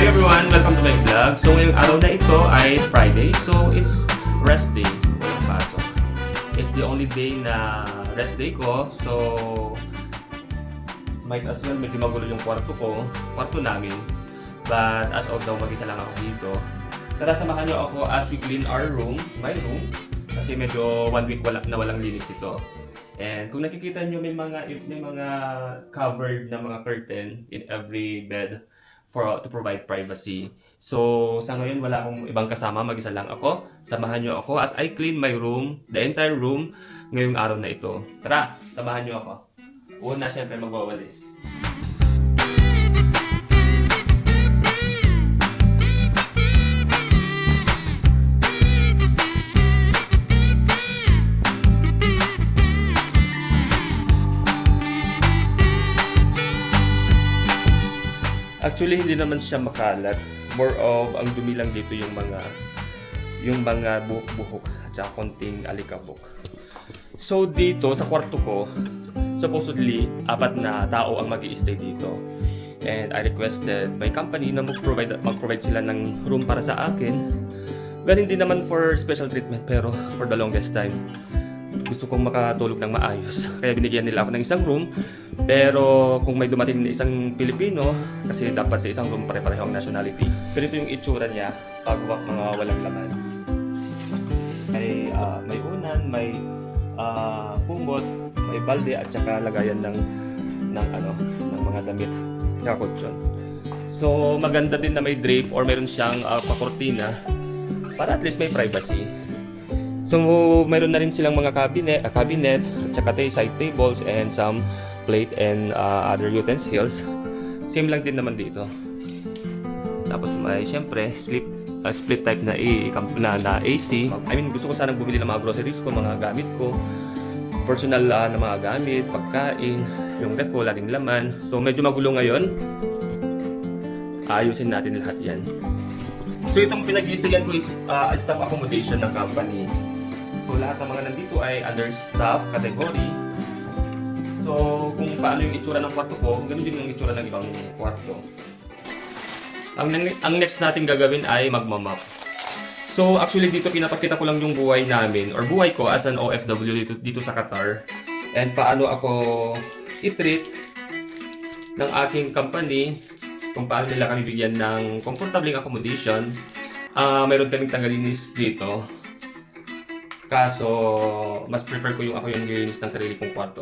Hi everyone! Welcome to my vlog. So ngayong araw na ito ay Friday. So it's rest day. Walang pasok. It's the only day na rest day ko. So might as well medyo magulo yung kwarto namin. But as of now, mag-isa lang ako dito. Tara, samahan niyo ako as we clean our room, my room. Kasi medyo 1 week walang linis ito. And kung nakikita niyo may mga covered na mga curtain in every bed to provide privacy. So sa ngayon wala akong ibang kasama, mag-isa lang ako. Samahan niyo ako as I clean my room, the entire room ngayong araw na ito. Tara, samahan niyo ako. Una, syempre magwawalis. Actually, hindi naman siya makalat. More of, ang dumi lang dito yung mga buhok-buhok at saka konting alikabok. So dito, sa kwarto ko, supposedly, 4 na tao ang mag-i-stay dito. And I requested my company na mag-provide sila ng room para sa akin. Well, hindi naman for special treatment, pero for the longest time, gusto kong makatulog ng maayos. Kaya binigyan nila ako ng isang room. Pero kung may dumating na isang Pilipino, kasi dapat sa isang room pare-pareho ang nationality. Ganito yung itsura niya pag mga walang laman. May unan, may kumot, may balde at saka lagayan ng mga damit. Kakutsyon. So maganda din na may drape or meron siyang pakortina para at least may privacy. So, mayroon na rin silang mga cabinet at saka side tables and some plate and other utensils. Same lang din naman dito. Tapos may syempre split type na AC. I mean, gusto ko sanang bumili ng mga groceries ko, mga gamit ko, personal na mga gamit, pagkain, yung ref ko, laging laman. So, medyo magulo ngayon. Ayusin natin lahat yan. So, itong pinag-iisayan ko is staff accommodation ng company. So, lahat ng mga nandito ay under staff category. So, kung paano yung itsura ng kwarto ko, ganun din yung itsura ng ibang kwarto. Ang next natin gagawin ay magmamap. So, actually dito pinapakita ko lang yung buhay namin or buhay ko as an OFW dito sa Qatar. And paano ako i-treat ng aking company, kung paano nila kami bigyan ng comfortable accommodation. Mayroon kaming tagalinis dito. Kaso, mas prefer ko ako yung nilinis ng sarili kong kwarto.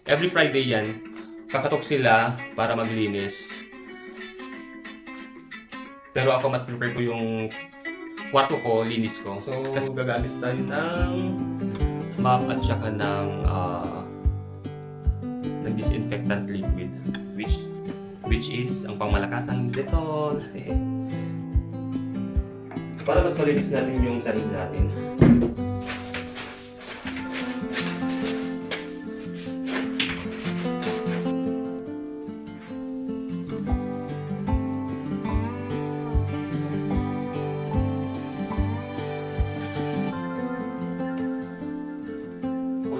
Every Friday yan, kakatok sila para maglinis. Pero ako mas prefer ko yung kwarto ko, linis ko. So, kasi gagamit tayo ng mop at saka ng disinfectant liquid. Which is ang pangmalakasang Dettol. Para mas malinis natin yung sahig natin.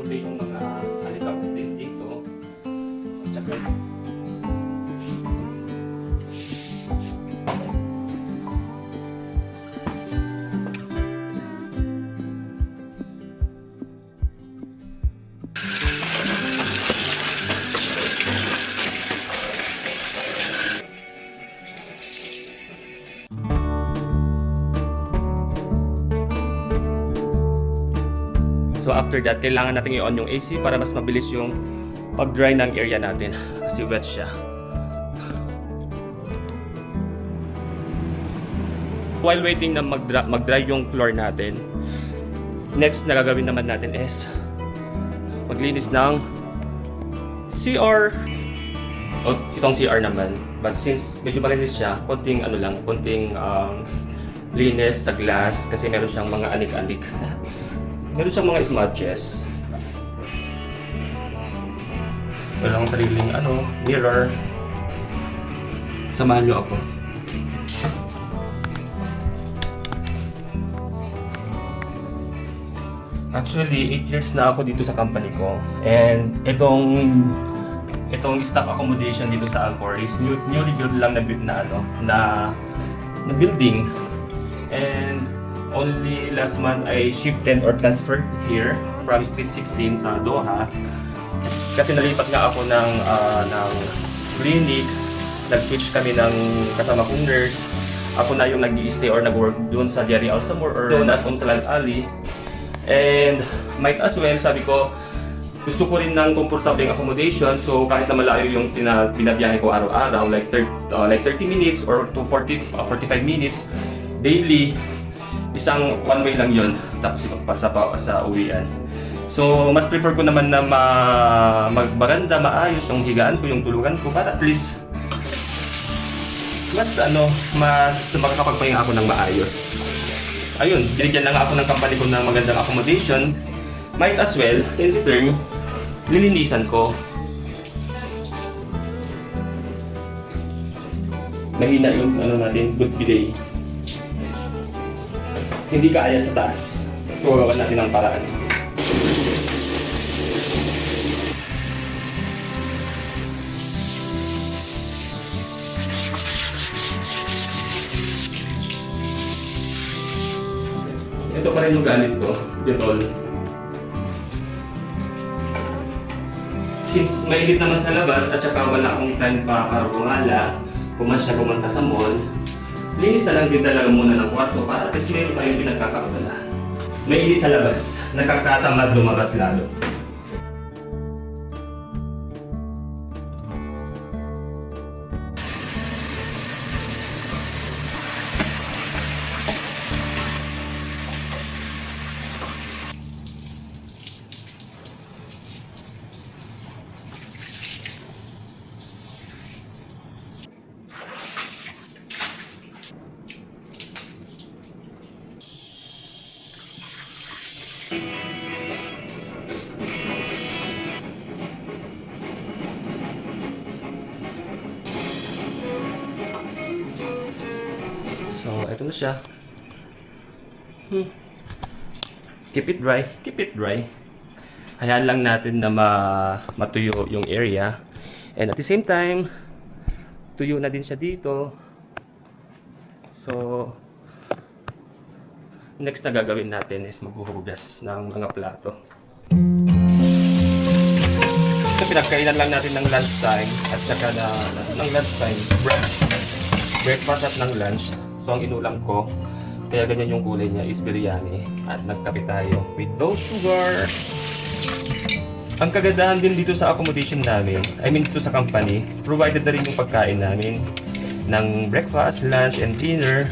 Yung mga alikabok din dito at saka so after that, kailangan natin i-on yung AC para mas mabilis yung pag-dry ng area natin kasi wet siya. While waiting na mag-dry yung floor natin, next na gagawin naman natin is maglinis ng CR. Itong CR naman. But since medyo malinis siya, konting linis sa glass kasi meron siyang mga anik-anik. Meron siyang mga smudges. Meron akong sariling mirror. Samahan niyo ako. Actually, 8 years na ako dito sa company ko. And itong staff accommodation dito sa Alcor is newly built lang na na building. And only last month I shifted or transferred here from Street 16 sa Doha. Kasi nalipat nga ako ng clinic. Nag-switch kami ng kasama kong nurse. Ako na yung nag-i-stay or nag-work doon sa Jerry Alsamore or doon as Salal Ali. And might as well, sabi ko, gusto ko rin ng comfortable accommodation. So kahit na malayo yung binabiyahe ko araw-araw, like 30 minutes or to 45 minutes daily, isang one way lang yun. Tapos ipagpasa pa sa uwian. So mas prefer ko naman na magbaranda, maayos yung higaan ko, yung tulugan ko para at least mas makakapagpahinga ako ng maayos. Ayun, binigyan lang ako ng company ko ng magandang accommodation. Might as well, in return, nilinisan ko. Mahina yung natin, good bidet. Hindi kaya sa taas. So, gawan natin ang paraan. Ito pa rin yung gamit ko, Dettol. Since mainit naman sa labas at saka wala akong time pa para pumasya pumunta sa mall, linis na lang din talaga muna ng kwarto para at least meron tayong pinagkakaabala. Mainit sa labas, nakakatamad lumabas lalo. So, ito na siya. Keep it dry. Keep it dry. Hayaan lang natin na matuyo yung area. And at the same time, tuyo na din siya dito. So, next na gagawin natin is maghuhugas ng mga plato. So, pinagkainan lang natin ng lunchtime at saka ng lunchtime breakfast at ng lunch. So, ang inulam ko, kaya ganyan yung kulay niya, is biryani. At nagkape tayo with no sugar. Ang kagandahan din dito sa accommodation namin, I mean dito sa company, provided na rin yung pagkain namin ng breakfast, lunch, and dinner.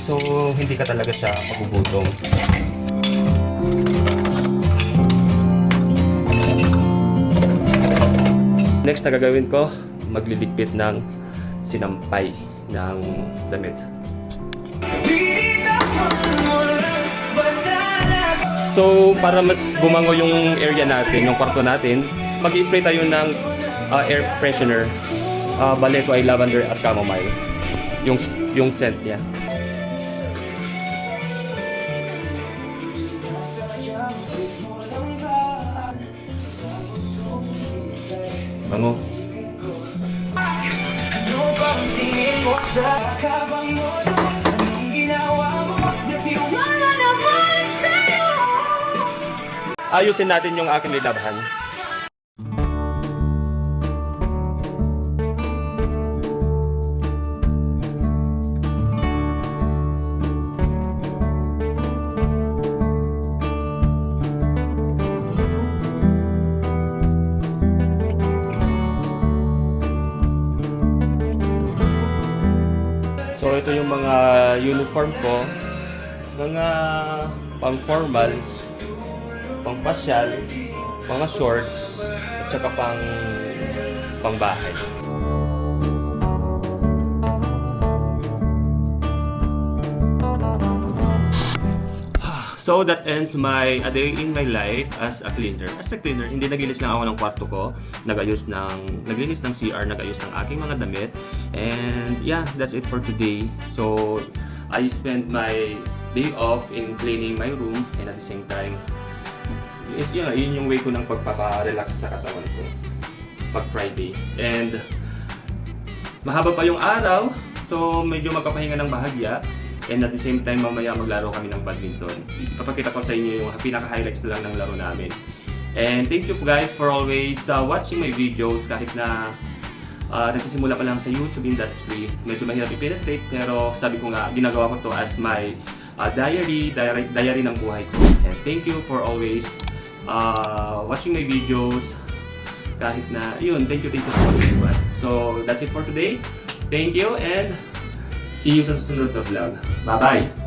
So, hindi ka talaga siya magugutom. Next na gagawin ko, magliligpit ng sinampay ng damit. So, para mas bumango yung area natin, yung kwarto natin, mag-i-spray tayo ng air freshener. Bale ko ay lavender at chamomile. Yung scent niya. Bango. Ayusin natin yung aking nilabhan. So ito yung mga uniform ko, mga pang-formal, pang-pasyal, mga shorts, at saka pang-bahay. So that ends a day in my life as a cleaner. As a cleaner, hindi naglinis lang ako ng kwarto ko, naglinis ng CR, nagayos ng aking mga damit. And yeah, that's it for today. So I spent my day off in cleaning my room, and at the same time, yun yung way ko ng pagpapa-relax sa katawan ko pag Friday. And mahaba pa yung araw, So medyo magpapahinga ng bahagya. And at the same time, mamaya maglaro kami ng badminton. Ipapakita ko sa inyo yung pinaka-highlights na lang ng laro namin. And thank you guys for always watching my videos kahit na nagsisimula pa lang sa YouTube industry. Medyo mahirap i-penetrate pero sabi ko nga, ginagawa ko to as my diary ng buhay ko. And thank you for always watching my videos kahit na, yun, thank you so much everyone. So that's it for today. Thank you and see you sa susunod na vlog. Bye-bye!